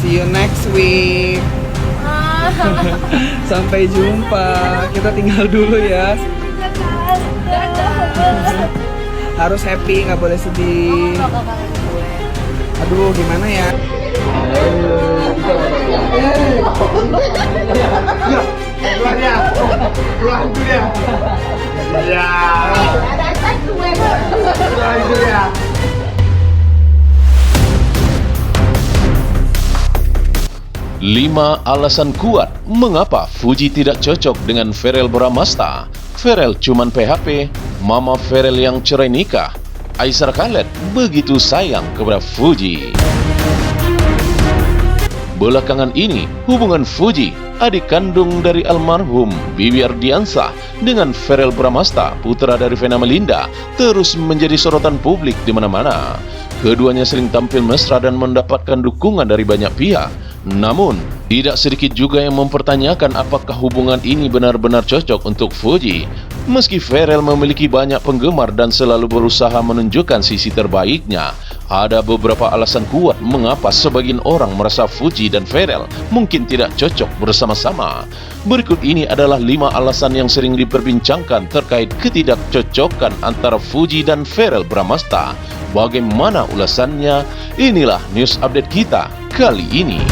See you next week. Sampai jumpa. Kita tinggal dulu ya. Harus happy, nggak boleh sedih. Aduh, gimana ya? Keluar dia. Keluar itu dia. Ya. Keluar itu dia. 5 alasan kuat mengapa Fuji tidak cocok dengan Verrell Bramasta. Verrell cuman PHP, Mama Verrell yang cerai nikah, Aisar Khaled begitu sayang kepada Fuji. Belakangan ini, hubungan Fuji, adik kandung dari almarhum Bibi Ardiansah, dengan Verrell Bramasta, putra dari Vena Melinda, terus menjadi sorotan publik di mana-mana. Keduanya sering tampil mesra dan mendapatkan dukungan dari banyak pihak. Namun, tidak sedikit juga yang mempertanyakan apakah hubungan ini benar-benar cocok untuk Fuji. Meski Verrell memiliki banyak penggemar dan selalu berusaha menunjukkan sisi terbaiknya, ada beberapa alasan kuat mengapa sebagian orang merasa Fuji dan Verrell mungkin tidak cocok bersama-sama. Berikut ini adalah 5 alasan yang sering diperbincangkan terkait ketidakcocokan antara Fuji dan Verrell Bramasta. Bagaimana ulasannya? Inilah news update kita kali ini.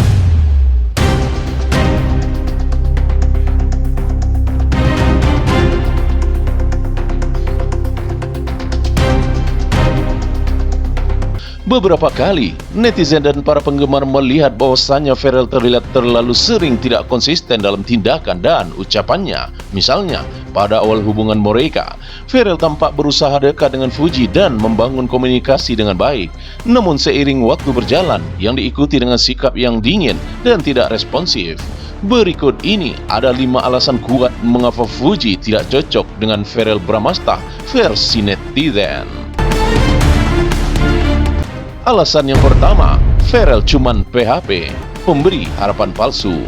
Beberapa kali, netizen dan para penggemar melihat bahwasannya Verrell terlihat terlalu sering tidak konsisten dalam tindakan dan ucapannya. Misalnya, pada awal hubungan mereka, Verrell tampak berusaha dekat dengan Fuji dan membangun komunikasi dengan baik. Namun seiring waktu berjalan, yang diikuti dengan sikap yang dingin dan tidak responsif. Berikut ini ada 5 alasan kuat mengapa Fuji tidak cocok dengan Verrell Bramasta versi netizen. Alasan yang pertama, Verrell cuman PHP, pemberi harapan palsu.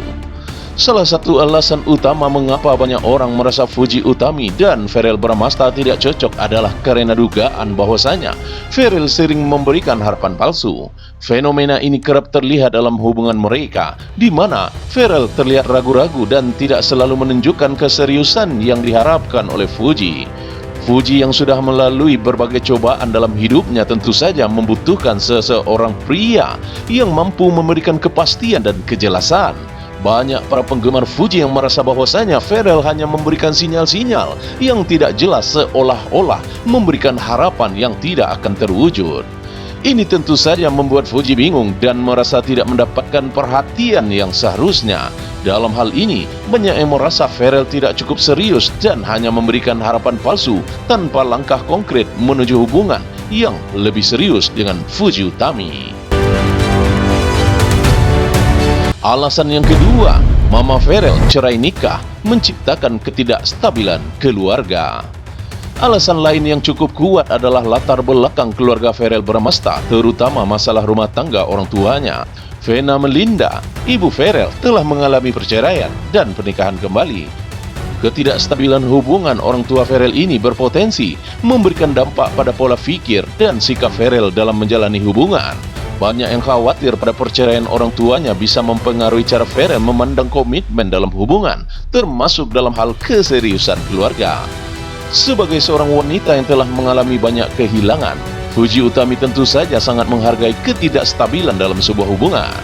Salah satu alasan utama mengapa banyak orang merasa Fuji Utami dan Verrell Bramasta tidak cocok adalah karena dugaan bahwasanya Verrell sering memberikan harapan palsu. Fenomena ini kerap terlihat dalam hubungan mereka, di mana Verrell terlihat ragu-ragu dan tidak selalu menunjukkan keseriusan yang diharapkan oleh Fuji. Fuji yang sudah melalui berbagai cobaan dalam hidupnya tentu saja membutuhkan seseorang pria yang mampu memberikan kepastian dan kejelasan. Banyak para penggemar Fuji yang merasa bahwasanya Verrell hanya memberikan sinyal-sinyal yang tidak jelas, seolah-olah memberikan harapan yang tidak akan terwujud. Ini tentu saja membuat Fuji bingung dan merasa tidak mendapatkan perhatian yang seharusnya. Dalam hal ini, banyak yang merasa Verrell tidak cukup serius dan hanya memberikan harapan palsu tanpa langkah konkret menuju hubungan yang lebih serius dengan Fuji Utami. Alasan yang kedua, Mama Verrell cerai nikah menciptakan ketidakstabilan keluarga. Alasan lain yang cukup kuat adalah latar belakang keluarga Verrell Bramasta, terutama masalah rumah tangga orang tuanya. Vena Melinda, ibu Verrell, telah mengalami perceraian dan pernikahan kembali. Ketidakstabilan hubungan orang tua Verrell ini berpotensi memberikan dampak pada pola pikir dan sikap Verrell dalam menjalani hubungan. Banyak yang khawatir pada perceraian orang tuanya bisa mempengaruhi cara Verrell memandang komitmen dalam hubungan, termasuk dalam hal keseriusan keluarga. Sebagai seorang wanita yang telah mengalami banyak kehilangan, Fuji Utami tentu saja sangat menghargai ketidakstabilan dalam sebuah hubungan.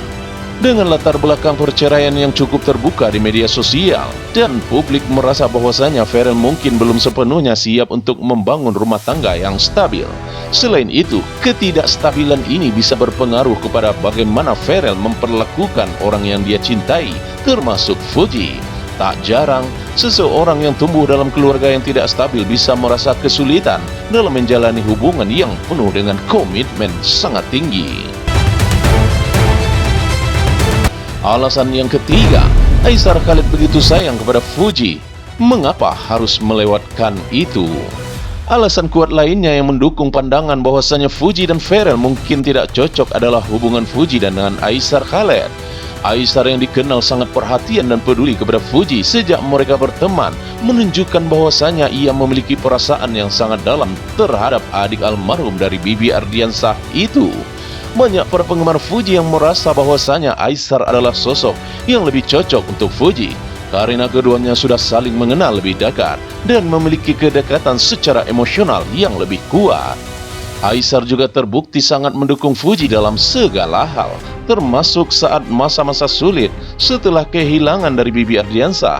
Dengan latar belakang perceraian yang cukup terbuka di media sosial, dan publik merasa bahwasanya Verrell mungkin belum sepenuhnya siap untuk membangun rumah tangga yang stabil. Selain itu, ketidakstabilan ini bisa berpengaruh kepada bagaimana Verrell memperlakukan orang yang dia cintai, termasuk Fuji. Tak jarang, seseorang yang tumbuh dalam keluarga yang tidak stabil bisa merasa kesulitan dalam menjalani hubungan yang penuh dengan komitmen sangat tinggi. Alasan yang ketiga, Aisar Khaled begitu sayang kepada Fuji. Mengapa harus melewatkan itu? Alasan kuat lainnya yang mendukung pandangan bahwasanya Fuji dan Verrell mungkin tidak cocok adalah hubungan Fuji dengan Aisar Khaled. Aisar yang dikenal sangat perhatian dan peduli kepada Fuji sejak mereka berteman, menunjukkan bahwasanya ia memiliki perasaan yang sangat dalam terhadap adik almarhum dari Bibi Ardiansah itu. banyak para penggemar Fuji yang merasa bahwasanya Aesar adalah sosok yang lebih cocok untuk Fuji karena keduanya sudah saling mengenal lebih dekat dan memiliki kedekatan secara emosional yang lebih kuat. Aesar juga terbukti sangat mendukung Fuji dalam segala hal, termasuk saat masa-masa sulit setelah kehilangan dari Bibi Ardiansyah.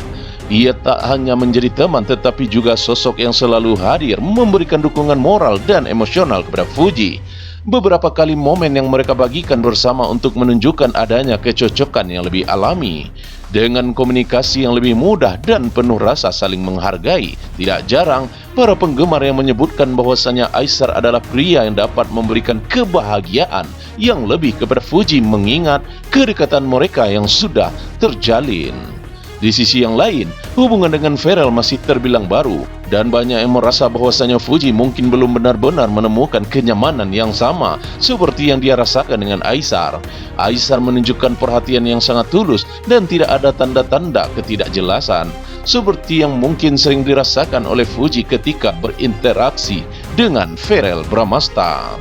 Ia tak hanya menjadi teman tetapi juga sosok yang selalu hadir memberikan dukungan moral dan emosional kepada Fuji. Beberapa kali momen yang mereka bagikan bersama untuk menunjukkan adanya kecocokan yang lebih alami. Dengan komunikasi yang lebih mudah dan penuh rasa saling menghargai, tidak jarang para penggemar yang menyebutkan bahwasanya Aesar adalah pria yang dapat memberikan kebahagiaan yang lebih kepada Fuji mengingat kedekatan mereka yang sudah terjalin. Di sisi yang lain, hubungan dengan Pharrell masih terbilang baru dan banyak yang merasa bahwasanya Fuji mungkin belum benar-benar menemukan kenyamanan yang sama seperti yang dia rasakan dengan Aesar. Aesar menunjukkan perhatian yang sangat tulus dan tidak ada tanda-tanda ketidakjelasan seperti yang mungkin sering dirasakan oleh Fuji ketika berinteraksi dengan Pharrell Bramastha.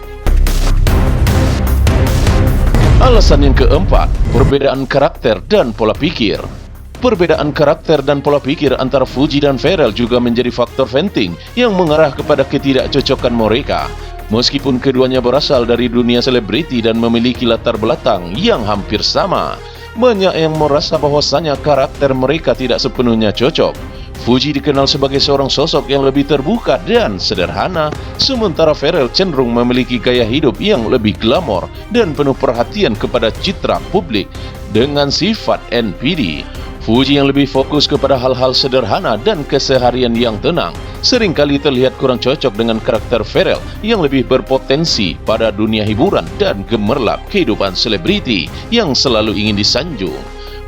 Alasan yang keempat, perbedaan karakter dan pola pikir. Perbedaan karakter dan pola pikir antara Fuji dan Pharrell juga menjadi faktor penting yang mengarah kepada ketidakcocokan mereka. Meskipun keduanya berasal dari dunia selebriti dan memiliki latar belakang yang hampir sama, banyak yang merasa bahwasanya karakter mereka tidak sepenuhnya cocok. Fuji dikenal sebagai seorang sosok yang lebih terbuka dan sederhana, sementara Pharrell cenderung memiliki gaya hidup yang lebih glamor dan penuh perhatian kepada citra publik dengan sifat NPD. Fuji yang lebih fokus kepada hal-hal sederhana dan keseharian yang tenang seringkali terlihat kurang cocok dengan karakter Pharrell yang lebih berpotensi pada dunia hiburan dan gemerlap kehidupan selebriti yang selalu ingin disanjung.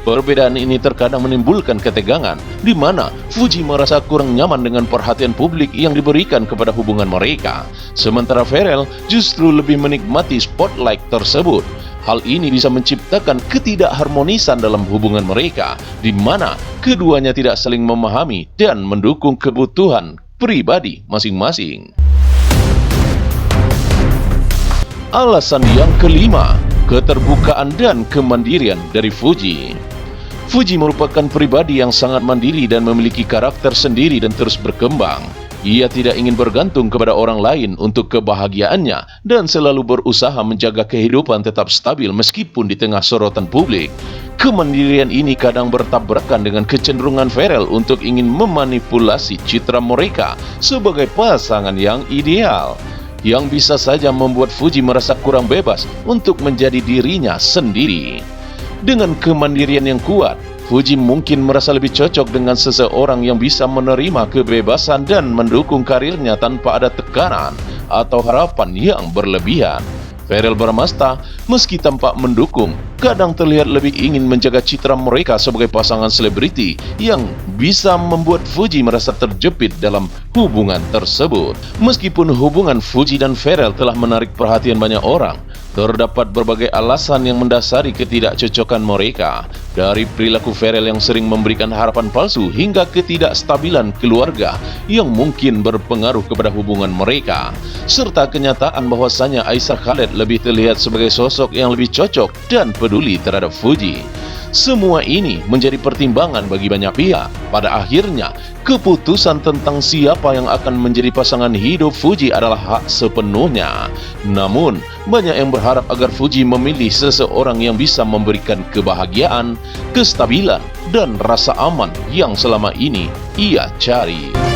Perbedaan ini terkadang menimbulkan ketegangan, di mana Fuji merasa kurang nyaman dengan perhatian publik yang diberikan kepada hubungan mereka, sementara Pharrell justru lebih menikmati spotlight tersebut. Hal ini bisa menciptakan ketidakharmonisan dalam hubungan mereka, di mana keduanya tidak saling memahami dan mendukung kebutuhan pribadi masing-masing. Alasan yang kelima, keterbukaan dan kemandirian dari Fuji. Fuji merupakan pribadi yang sangat mandiri dan memiliki karakter sendiri dan terus berkembang. Ia tidak ingin bergantung kepada orang lain untuk kebahagiaannya dan selalu berusaha menjaga kehidupan tetap stabil meskipun di tengah sorotan publik. Kemandirian ini kadang bertabrakan dengan kecenderungan Pharrell untuk ingin memanipulasi citra mereka sebagai pasangan yang ideal, yang bisa saja membuat Fuji merasa kurang bebas untuk menjadi dirinya sendiri. Dengan kemandirian yang kuat, Fuji mungkin merasa lebih cocok dengan seseorang yang bisa menerima kebebasan dan mendukung karirnya tanpa ada tekanan atau harapan yang berlebihan. Pharrell Bramastha, meski tampak mendukung, kadang terlihat lebih ingin menjaga citra mereka sebagai pasangan selebriti yang bisa membuat Fuji merasa terjepit dalam hubungan tersebut. Meskipun hubungan Fuji dan Pharrell telah menarik perhatian banyak orang, terdapat berbagai alasan yang mendasari ketidakcocokan mereka, dari perilaku Pharrell yang sering memberikan harapan palsu hingga ketidakstabilan keluarga yang mungkin berpengaruh kepada hubungan mereka, serta kenyataan bahwasanya Aesar Khaled lebih terlihat sebagai sosok yang lebih cocok dan peduli terhadap Fuji. Semua ini menjadi pertimbangan bagi banyak pihak. Pada akhirnya, keputusan tentang siapa yang akan menjadi pasangan hidup Fuji adalah hak sepenuhnya. Namun, banyak yang berharap agar Fuji memilih seseorang yang bisa memberikan kebahagiaan, kestabilan, dan rasa aman yang selama ini ia cari.